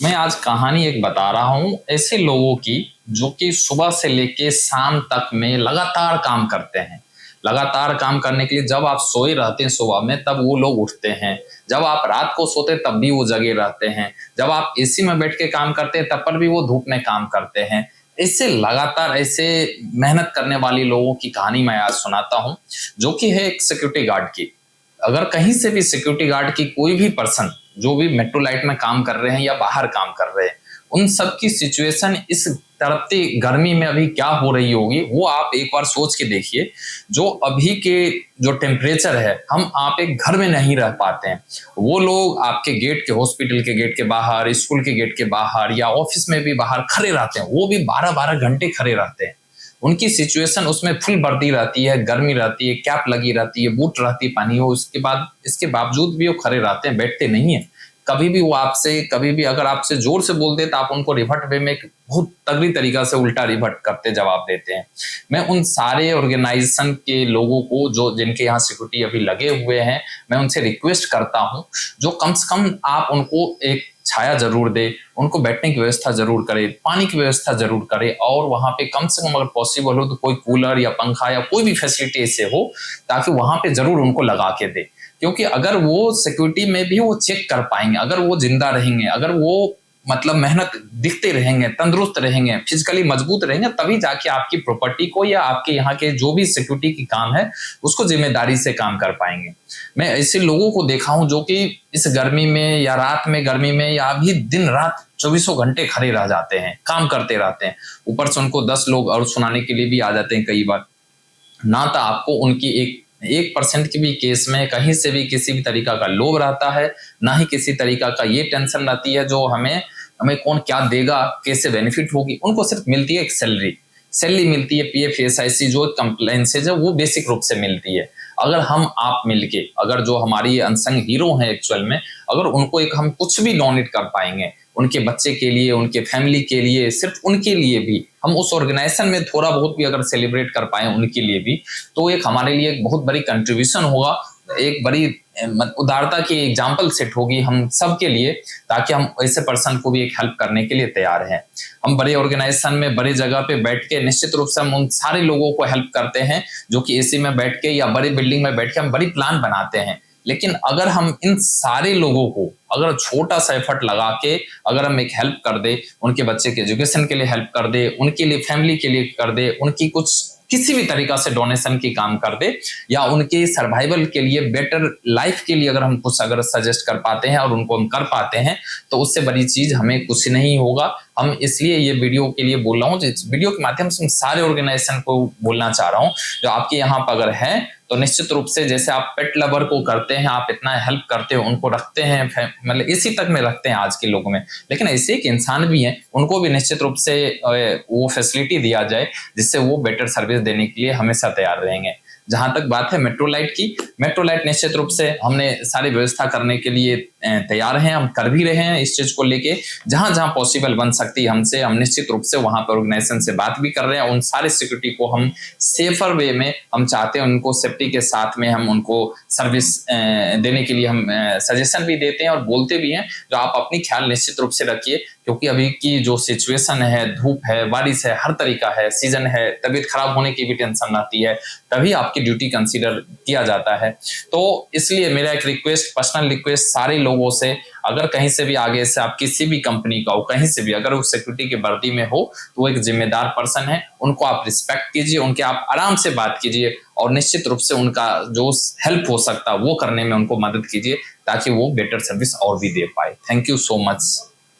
मैं आज कहानी एक बता रहा हूँ ऐसे लोगों की जो कि सुबह से लेके शाम तक में लगातार काम करते हैं। लगातार काम करने के लिए जब आप सोए रहते हैं सुबह में तब वो लोग उठते हैं, जब आप रात को सोते हैं तब भी वो जगे रहते हैं, जब आप एसी में बैठ के काम करते हैं तब पर भी वो धूप में काम करते हैं। इससे लगातार ऐसे मेहनत करने वाले लोगों की कहानी मैं आज सुनाता हूँ, जो कि है एक सिक्योरिटी गार्ड की। अगर कहीं से भी सिक्योरिटी गार्ड की कोई भी पर्सन जो भी मेट्रो लाइट में काम कर रहे हैं या बाहर काम कर रहे हैं, उन सब की सिचुएशन इस तड़पती गर्मी में अभी क्या हो रही होगी वो आप एक बार सोच के देखिए। जो अभी के जो टेम्परेचर है, हम आप एक घर में नहीं रह पाते हैं। वो लोग आपके गेट के, हॉस्पिटल के गेट के बाहर, स्कूल के गेट के बाहर या ऑफिस में भी बाहर खड़े रहते हैं, वो भी 12-12 घंटे खड़े रहते हैं। उनकी सिचुएशन उसमें फुल वर्दी रहती है, गर्मी रहती है, कैप लगी रहती है, बूट रहती है पानी हो, उसके बाद इसके बावजूद भी वो खड़े रहते हैं, बैठते नहीं है। कभी भी वो आपसे, कभी भी अगर आपसे जोर से बोलते तो आप उनको रिवर्ट वे में एक बहुत तगड़ी तरीका से उल्टा रिवर्ट करते जवाब देते हैं। मैं उन सारे ऑर्गेनाइजेशन के लोगों को जो जिनके यहाँ सिक्योरिटी अभी लगे हुए हैं, मैं उनसे रिक्वेस्ट करता हूँ जो कम से कम आप उनको एक छाया जरूर दे, उनको बैठने की व्यवस्था जरूर करे, पानी की व्यवस्था जरूर करे, और वहां पे कम से कम अगर पॉसिबल हो तो कोई कूलर या पंखा या कोई भी फैसिलिटी ऐसे हो ताकि वहां पे जरूर उनको लगा के दे। क्योंकि अगर वो सिक्योरिटी में भी वो चेक कर पाएंगे, अगर वो जिंदा रहेंगे, अगर वो मतलब मेहनत दिखते रहेंगे, तंदुरुस्त रहेंगे, फिजिकली मजबूत रहेंगे, तभी जाके आपकी प्रॉपर्टी को या आपके यहाँ के जो भी सिक्योरिटी की काम है उसको जिम्मेदारी से काम कर पाएंगे। मैं ऐसे लोगों को देखा हूं जो कि इस गर्मी में या रात में गर्मी में या भी दिन रात चौबीसों घंटे खड़े रह जाते हैं, काम करते रहते हैं। ऊपर से उनको 10 लोग और सुनाने के लिए भी आ जाते हैं कई बार। ना तो आपको उनकी एक 1% की भी केस में कहीं से भी किसी भी तरीका का लोभ रहता है, ना ही किसी तरीका का ये टेंशन रहती है जो हमें हमें कौन क्या देगा, कैसे बेनिफिट होगी। उनको सिर्फ मिलती है एक सैलरी मिलती है, पीएफ, एसआईसी जो कंप्लेंसेज है वो बेसिक रूप से मिलती है। अगर हम आप मिलके, अगर जो हमारी अनसंग हीरो हैं एक्चुअल में, अगर उनको एक हम कुछ भी डोनेट कर पाएंगे उनके बच्चे के लिए, उनके फैमिली के लिए, सिर्फ उनके लिए भी हम उस ऑर्गेनाइजेशन में थोड़ा बहुत भी अगर सेलिब्रेट कर पाए उनके लिए भी, तो एक हमारे लिए एक बहुत बड़ी कंट्रीब्यूशन होगा, एक बड़ी उदारता की एग्जाम्पल सेट होगी हम सब के लिए, ताकि हम ऐसे पर्सन को भी एक हेल्प करने के लिए तैयार हैं। हम बड़े ऑर्गेनाइजेशन में बड़े जगह पे बैठ के निश्चित रूप से हम उन सारे लोगों को हेल्प करते हैं जो कि एसी में बैठ के या बड़ी बिल्डिंग में बैठ के हम बड़ी प्लान बनाते हैं। लेकिन अगर हम इन सारे लोगों को अगर छोटा सा एफर्ट लगा के अगर हम एक हेल्प कर दे, उनके बच्चे के एजुकेशन के लिए हेल्प कर दे, उनके लिए फैमिली के लिए कर दे, उनकी कुछ किसी भी तरीका से डोनेशन की काम कर दे, या उनके सर्वाइवल के लिए, बेटर लाइफ के लिए अगर हम कुछ अगर सजेस्ट कर पाते हैं और उनको हम कर पाते हैं, तो उससे बड़ी चीज हमें कुछ नहीं होगा। हम इसलिए ये वीडियो के लिए बोल रहा हूँ, इस वीडियो के माध्यम से सारे ऑर्गेनाइजेशन को बोलना चाह रहा हूँ जो आपके यहाँ पर अगर है तो निश्चित रूप से जैसे आप पेट लवर को करते हैं, आप इतना हेल्प करते हो, उनको रखते हैं, मतलब इसी तक में रखते हैं आज के लोगों में, लेकिन ऐसे एक इंसान भी हैं, उनको भी निश्चित रूप से वो फैसिलिटी दिया जाए जिससे वो बेटर सर्विस देने के लिए हमेशा तैयार रहेंगे। जहां तक बात है मेट्रो लाइट की, मेट्रो लाइट निश्चित रूप से हमने सारी व्यवस्था करने के लिए तैयार हैं, हम कर भी रहे हैं इस चीज को लेके। जहां जहां पॉसिबल बन सकती है हमसे, हम निश्चित रूप से वहां पर ऑर्गेनाइजेशन से बात भी कर रहे हैं। उन सारे सिक्योरिटी को हम सेफर वे में हम चाहते हैं, उनको सेफ्टी के साथ में हम उनको सर्विस देने के लिए हम सजेशन भी देते हैं और बोलते भी हैं जो आप अपनी ख्याल निश्चित रूप से रखिए, क्योंकि अभी की जो सिचुएशन है, धूप है, बारिश है, हर तरीका है, सीजन है, तबीयत खराब होने की भी टेंशन रहती है, तभी आपकी ड्यूटी कंसीडर किया जाता है। तो इसलिए मेरा एक रिक्वेस्ट, पर्सनल रिक्वेस्ट सारे लोगों से, अगर कहीं से भी आगे से आप किसी भी कंपनी का हो, कहीं से भी अगर वो सिक्योरिटी की वर्दी में हो तो वो एक जिम्मेदार पर्सन है, उनको आप रिस्पेक्ट कीजिए, उनके आप आराम से बात कीजिए और निश्चित रूप से उनका जो हेल्प हो सकता है वो करने में उनको मदद कीजिए ताकि वो बेटर सर्विस और भी दे पाए। Thank you so much.